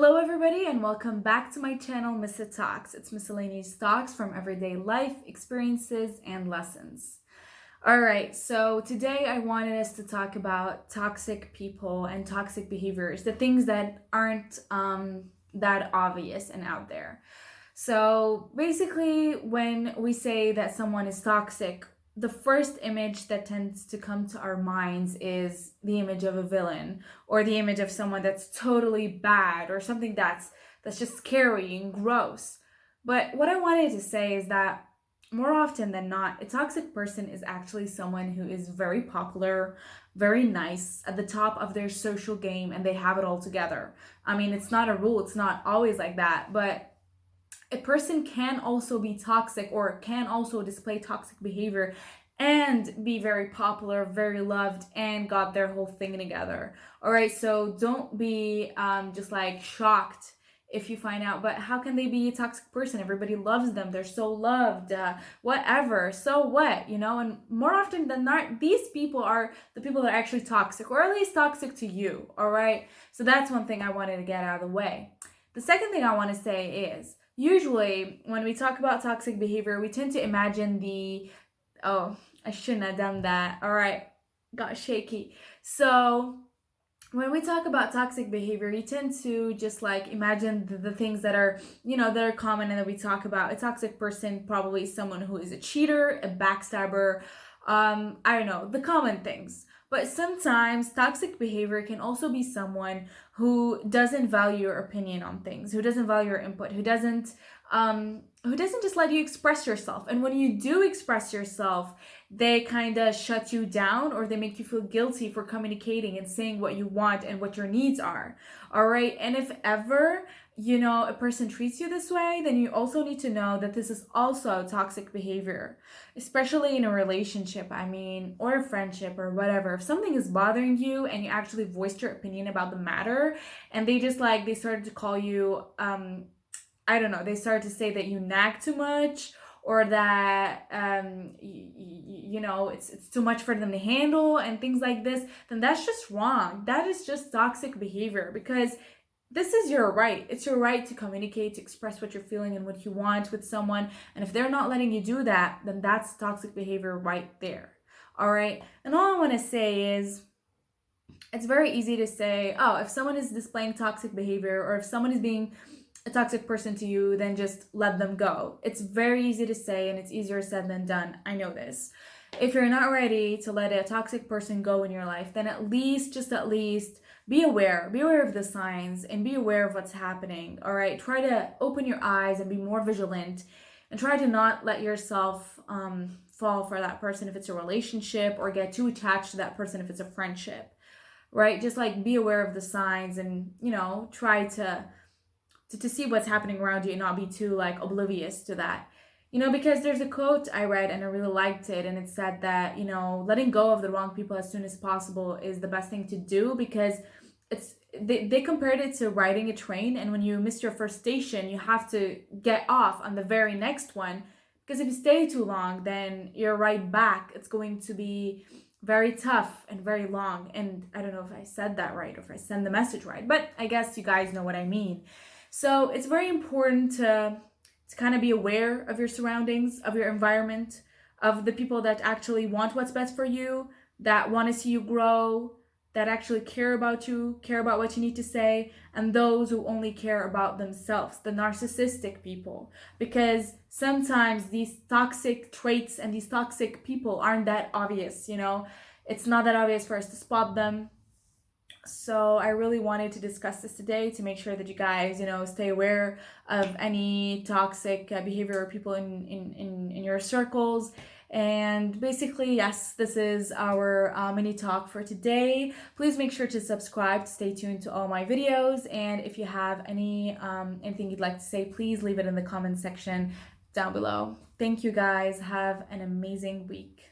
Hello everybody and welcome back to my channel Missa Talks. It's miscellaneous talks from everyday life, experiences, and lessons. Alright, so today I wanted us to talk about toxic people and toxic behaviors, the things that aren't that obvious and out there. So basically, when we say that someone is toxic, the first image that tends to come to our minds is the image of a villain or the image of someone that's totally bad or something that's just scary and gross. But what I wanted to say is that more often than not, a toxic person is actually someone who is very popular, very nice, at the top of their social game, and they have it all together. I mean, it's not a rule, it's not always like that, but a person can also be toxic or can also display toxic behavior and be very popular, very loved, and got their whole thing together. All right, so don't be just like shocked if you find out, but how can they be a toxic person? Everybody loves them, they're so loved, whatever, so what, you know? And more often than not, these people are the people that are actually toxic, or at least toxic to you. All right, so that's one thing I wanted to get out of the way. The second thing I want to say is, usually when we talk about toxic behavior, we tend to imagine oh, I shouldn't have done that. All right, got shaky. So when we talk about toxic behavior, you tend to just like imagine the things that are, that are common and that we talk about. A toxic person probably is someone who is a cheater, a backstabber, I don't know, the common things. But sometimes toxic behavior can also be someone who doesn't value your opinion on things, who doesn't value your input, who doesn't just let you express yourself. And when you do express yourself, they kind of shut you down, or they make you feel guilty for communicating and saying what you want and what your needs are. All right. And if ever, a person treats you this way, then you also need to know that this is also toxic behavior, especially in a relationship, or a friendship or whatever. If something is bothering you and you actually voiced your opinion about the matter, and they started to call you, I don't know, they started to say that you nag too much, or that it's too much for them to handle and things like this, then that's just wrong. That is just toxic behavior, because this is your right. It's your right to communicate, to express what you're feeling and what you want with someone. And if they're not letting you do that, then that's toxic behavior right there. All right. And all I want to say is, it's very easy to say, oh, if someone is displaying toxic behavior, or if someone is being a toxic person to you, then just let them go. It's very easy to say, and it's easier said than done. I know this. If you're not ready to let a toxic person go in your life, then at least be aware of the signs and be aware of what's happening. All right, try to open your eyes and be more vigilant, and try to not let yourself fall for that person if it's a relationship, or get too attached to that person if it's a friendship. Right, just like be aware of the signs, and try to see what's happening around you and not be too like oblivious to that. Because there's a quote I read and I really liked it, and it said that, letting go of the wrong people as soon as possible is the best thing to do, because they compared it to riding a train, and when you miss your first station, you have to get off on the very next one, because if you stay too long, then your ride back, it's going to be very tough and very long. And I don't know if I said that right, or if I send the message right, but I guess you guys know what I mean. So it's very important to kind of be aware of your surroundings, of your environment, of the people that actually want what's best for you, that want to see you grow, that actually care about you, care about what you need to say, and those who only care about themselves, the narcissistic people. Because sometimes these toxic traits and these toxic people aren't that obvious, It's not that obvious for us to spot them. So I really wanted to discuss this today, to make sure that you guys, stay aware of any toxic behavior or people in your circles. And basically, yes, this is our mini talk for today. Please make sure to subscribe to stay tuned to all my videos. And if you have anything you'd like to say, please leave it in the comment section down below. Thank you guys. Have an amazing week.